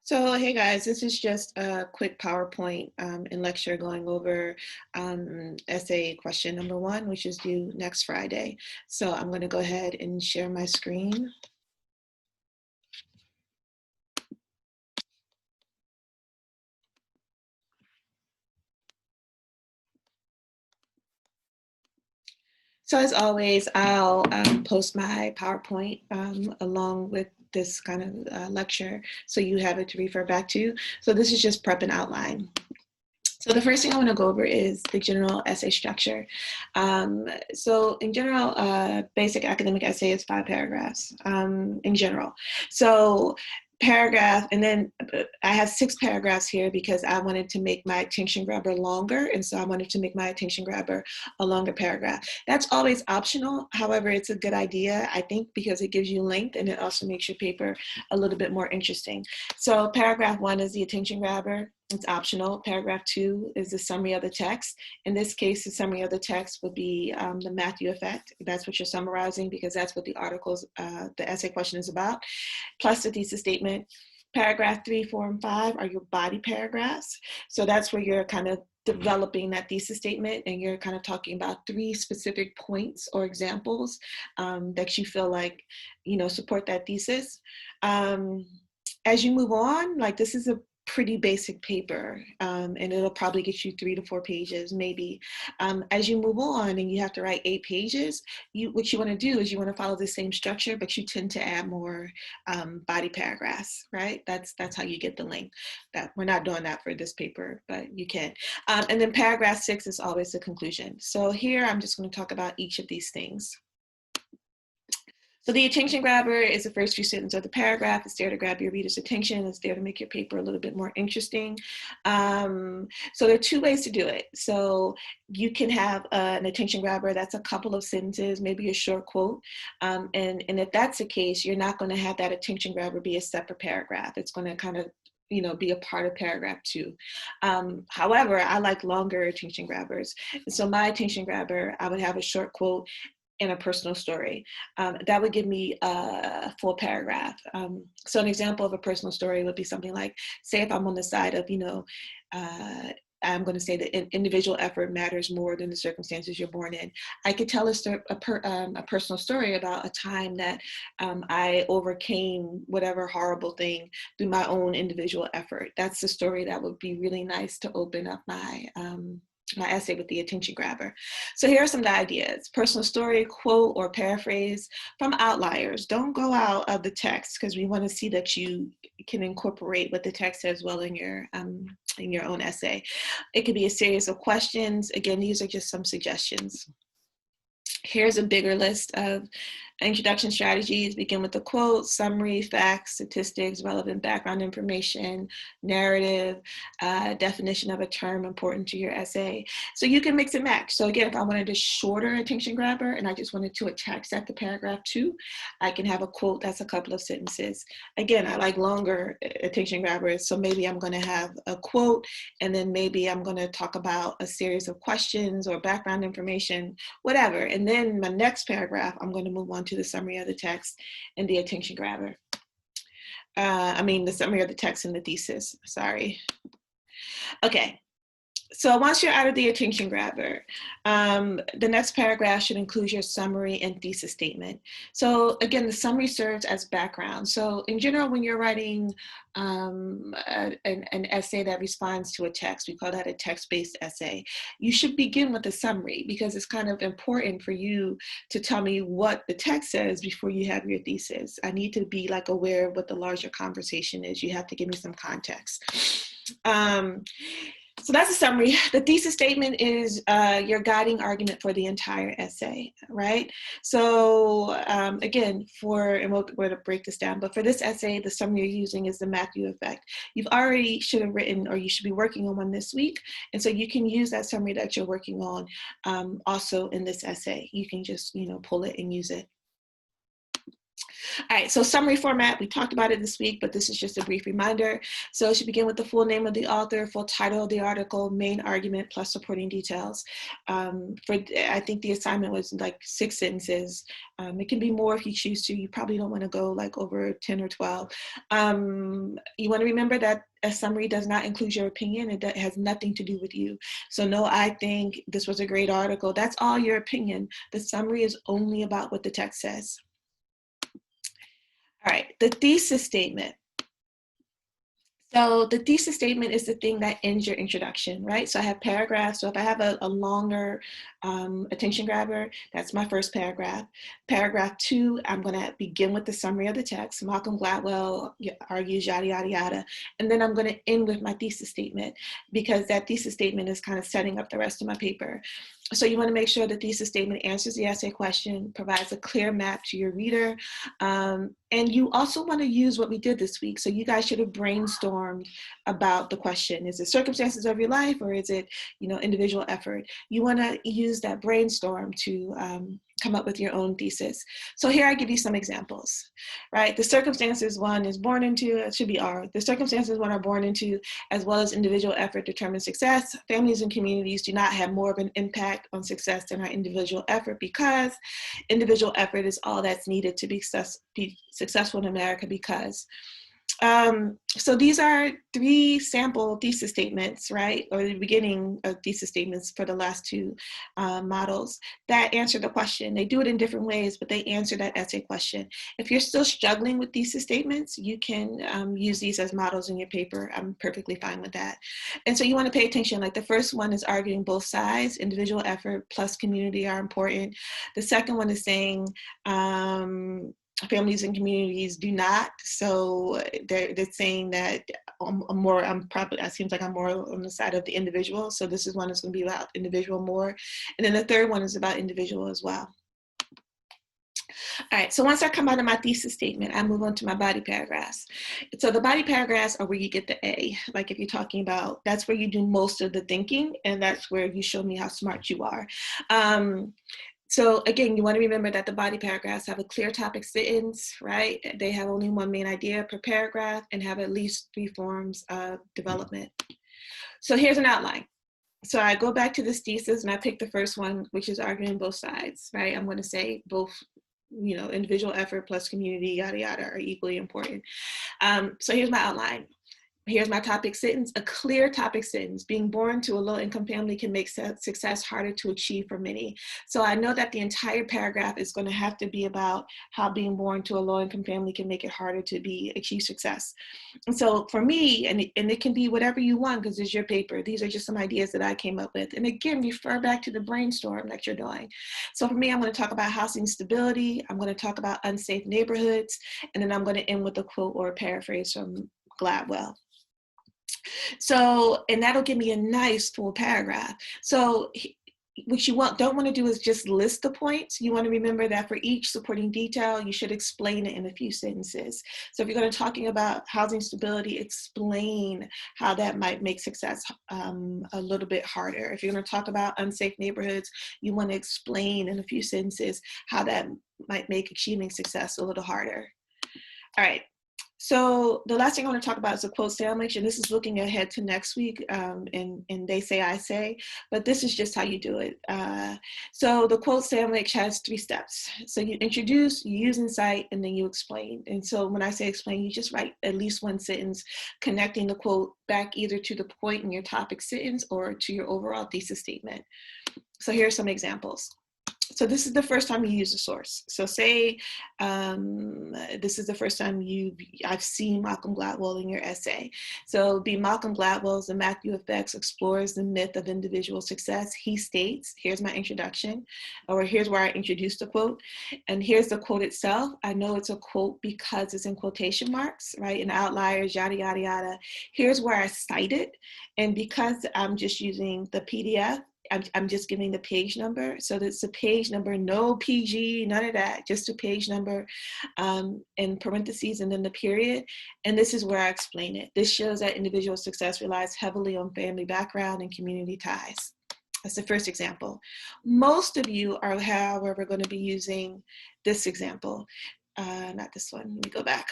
So, hey guys, this is just a quick PowerPoint and lecture going over essay question number one, which is due next Friday. So I'm going to go ahead and share my screen. So as always, I'll post my PowerPoint along with this kind of lecture so you have it to refer back to. So this is just prep and outline. So the first thing I want to go over is the general essay structure. So in general, basic academic essay is 5 paragraphs in general. So paragraph, and then I have 6 paragraphs here because I wanted to make my attention grabber longer. And so I wanted to make my attention grabber a longer paragraph. That's always optional. However, it's a good idea, I think, because it gives you length and it also makes your paper a little bit more interesting. So paragraph 1 is the attention grabber. It's optional. Paragraph 2 is the summary of the text. In this case, the summary of the text would be the Matthew effect. That's what you're summarizing because that's what the articles, the essay question is about, plus the thesis statement. Paragraph 3, 4, and 5 are your body paragraphs. So that's where you're kind of developing that thesis statement and you're kind of talking about 3 specific points or examples that you feel like, support that thesis. As you move on, like this is a pretty basic paper and it'll probably get you 3 to 4 pages maybe. As you move on and you have to write 8 pages, what you want to do is you want to follow the same structure, but you tend to add more body paragraphs, right? That's how you get the length. That we're not doing that for this paper, but you can. And then paragraph 6 is always the conclusion. So here I'm just going to talk about each of these things. So the attention grabber is the first few sentences of the paragraph. It's there to grab your reader's attention. It's there to make your paper a little bit more interesting. So there are 2 ways to do it. So you can have an attention grabber that's a couple of sentences, maybe a short quote. And if that's the case, you're not going to have that attention grabber be a separate paragraph. It's going to kind of be a part of paragraph 2. However, I like longer attention grabbers. So my attention grabber, I would have a short quote and a personal story. That would give me a full paragraph. So an example of a personal story would be something like, say if I'm on the side of, I'm going to say that individual effort matters more than the circumstances you're born in. I could tell a personal story about a time that I overcame whatever horrible thing through my own individual effort. That's the story that would be really nice to open up my essay with the attention grabber. So here are some ideas: personal story, quote, or paraphrase from outliers. Don't go out of the text because we want to see that you can incorporate what the text says well in your own essay. It could be a series of questions. Again, these are just some suggestions. Here's a bigger list of introduction strategies. Begin with the quote, summary, facts, statistics, relevant background information, narrative, definition of a term important to your essay. So you can mix and match. So again, if I wanted a shorter attention grabber and I just wanted to attach that to paragraph 2, I can have a quote that's a couple of sentences. Again, I like longer attention grabbers. So maybe I'm going to have a quote and then maybe I'm going to talk about a series of questions or background information, whatever. And then my next paragraph, I'm going to move on to the summary of the text and the attention grabber. The summary of the text and the thesis, sorry. Okay. So once you're out of the attention grabber, the next paragraph should include your summary and thesis statement. So again, the summary serves as background. So in general, when you're writing an essay that responds to a text, we call that a text-based essay, you should begin with a summary because it's kind of important for you to tell me what the text says before you have your thesis. I need to be like aware of what the larger conversation is. You have to give me some context. So that's a summary. The thesis statement is your guiding argument for the entire essay, right? So again, and we're going to break this down, but for this essay, the summary you're using is the Matthew effect. You've already should have written, or you should be working on one this week. And so you can use that summary that you're working on also in this essay. You can just, pull it and use it. All right, so summary format, we talked about it this week, but this is just a brief reminder. So it should begin with the full name of the author, full title of the article, main argument, plus supporting details. I think the assignment was like 6 sentences. It can be more if you choose to. You probably don't want to go like over 10 or 12. You want to remember that a summary does not include your opinion. It has nothing to do with you. So no, I think this was a great article. That's all your opinion. The summary is only about what the text says. All right, the thesis statement. So the thesis statement is the thing that ends your introduction, right? So I have paragraphs. So if I have a longer attention grabber, that's my first paragraph. Paragraph 2, I'm going to begin with the summary of the text. Malcolm Gladwell argues yada, yada, yada. And then I'm going to end with my thesis statement, because that thesis statement is kind of setting up the rest of my paper. So you want to make sure the thesis statement answers the essay question, provides a clear map to your reader. And you also want to use what we did this week. So you guys should have brainstormed about the question. Is it circumstances of your life, or is it, individual effort? You want to use that brainstorm to come up with your own thesis. So here I give you some examples, right? The circumstances one is born into, it should be R. The circumstances one are born into, as well as individual effort determines success. Families and communities do not have more of an impact on success than our individual effort, because individual effort is all that's needed to be successful in America, because. So these are 3 sample thesis statements, right? Or the beginning of thesis statements for the last 2 models that answer the question. They do it in different ways, but they answer that essay question. If you're still struggling with thesis statements, you can use these as models in your paper. I'm perfectly fine with that. And so you want to pay attention. Like the first one is arguing both sides. Individual effort plus community are important. The second one is saying, families and communities do not. So they're saying that it seems like I'm more on the side of the individual. So this is one that's going to be about individual more. And then the third one is about individual as well. All right, so once I come out of my thesis statement, I move on to my body paragraphs. So the body paragraphs are where you get the A. Like if you're talking about, that's where you do most of the thinking, and that's where you show me how smart you are. So again, you want to remember that the body paragraphs have a clear topic sentence, right? They have only one main idea per paragraph and have at least 3 forms of development. So here's an outline. So I go back to this thesis and I pick the first one, which is arguing both sides, right? I'm going to say both, individual effort plus community, yada, yada, are equally important. So here's my outline. Here's my topic sentence, a clear topic sentence. Being born to a low-income family can make success harder to achieve for many. So I know that the entire paragraph is going to have to be about how being born to a low-income family can make it harder to achieve success. And so for me, and it can be whatever you want, because it's your paper. These are just some ideas that I came up with. And again, refer back to the brainstorm that you're doing. So for me, I'm going to talk about housing stability. I'm going to talk about unsafe neighborhoods. And then I'm going to end with a quote or a paraphrase from Gladwell. So, and that'll give me a nice full paragraph. So what you don't want to do is just list the points. You want to remember that for each supporting detail, you should explain it in a few sentences. So if you're going to talking about housing stability, explain how that might make success a little bit harder. If you're going to talk about unsafe neighborhoods, you want to explain in a few sentences how that might make achieving success a little harder. All right. So the last thing I want to talk about is a quote sandwich, and this is looking ahead to next week, and they say, I say, but this is just how you do it. So the quote sandwich has 3 steps. So you introduce, you use insight, and then you explain. And so when I say explain, you just write at least 1 sentence connecting the quote back either to the point in your topic sentence or to your overall thesis statement. So here are some examples. So this is the first time you use a source. So say this is the first time I've seen Malcolm Gladwell in your essay. So Malcolm Gladwell's The Matthew Effects explores the myth of individual success. He states, here's my introduction, or here's where I introduced the quote. And here's the quote itself. I know it's a quote because it's in quotation marks, right? And outliers, yada, yada, yada. Here's where I cite it. And because I'm just using the PDF, I'm just giving the page number. So that's the page number, no PG, none of that, just a page number in parentheses and then the period. And this is where I explain it. This shows that individual success relies heavily on family background and community ties. That's the first example. Most of you are, however, going to be using this example. not this one, let me go back.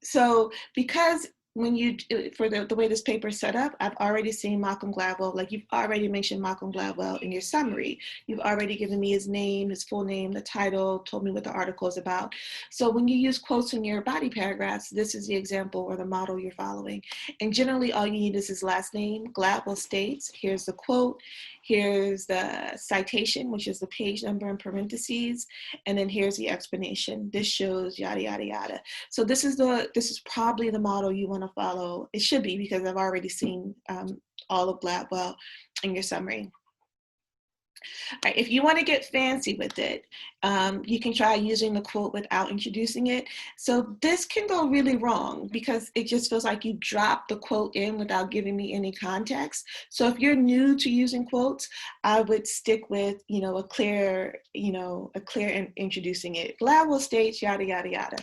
So because when you, for the way this paper is set up, I've already seen Malcolm Gladwell, like you've already mentioned Malcolm Gladwell in your summary. You've already given me his name, his full name, the title, told me what the article is about. So when you use quotes in your body paragraphs, this is the example or the model you're following. And generally all you need is his last name. Gladwell states, here's the quote, here's the citation, which is the page number in parentheses, and then here's the explanation. This shows yada, yada, yada. So this is probably the model you want to follow. It should be, because I've already seen all of Gladwell in your summary. All right, if you want to get fancy with it, you can try using the quote without introducing it. So this can go really wrong because it just feels like you dropped the quote in without giving me any context. So if you're new to using quotes, I would stick with, a clear in introducing it. Gladwell states yada, yada, yada.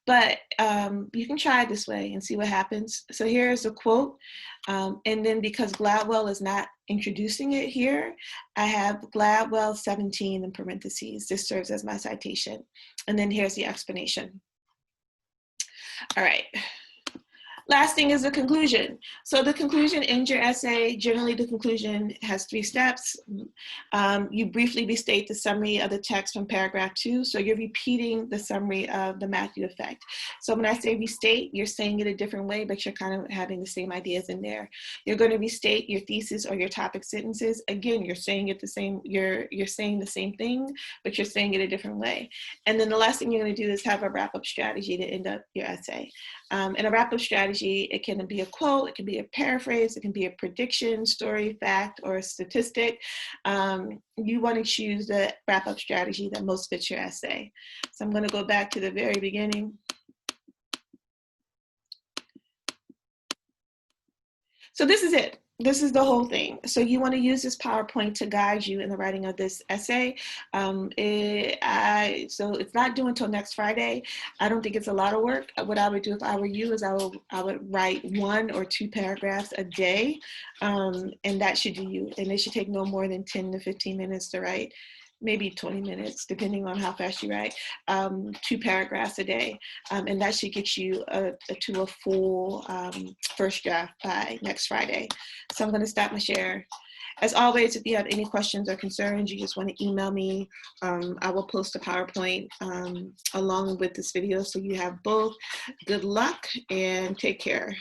But you can try it this way and see what happens. So here's a quote. And then because Gladwell is not introducing it here, I have Gladwell 17 in parentheses. This serves as my citation. And then here's the explanation. All right. Last thing is the conclusion. So the conclusion ends your essay. Generally, the conclusion has 3 steps. You briefly restate the summary of the text from paragraph 2. So you're repeating the summary of the Matthew effect. So when I say restate, you're saying it a different way, but you're kind of having the same ideas in there. You're going to restate your thesis or your topic sentences. Again, you're saying it the same. You're saying the same thing, but you're saying it a different way. And then the last thing you're going to do is have a wrap-up strategy to end up your essay. And a wrap-up strategy, it can be a quote, it can be a paraphrase, it can be a prediction, story, fact, or a statistic. You want to choose the wrap-up strategy that most fits your essay. So I'm going to go back to the very beginning. So this is it. This is the whole thing. So you want to use this PowerPoint to guide you in the writing of this essay. So it's not due until next Friday. I don't think it's a lot of work. What I would do if I were you is I would write 1 or 2 paragraphs a day, and that should do you. And it should take no more than 10 to 15 minutes to write. Maybe 20 minutes, depending on how fast you write, 2 paragraphs a day. And that should get you to a full first draft by next Friday. So I'm gonna stop my share. As always, if you have any questions or concerns, you just wanna email me. I will post a PowerPoint along with this video so you have both. Good luck and take care.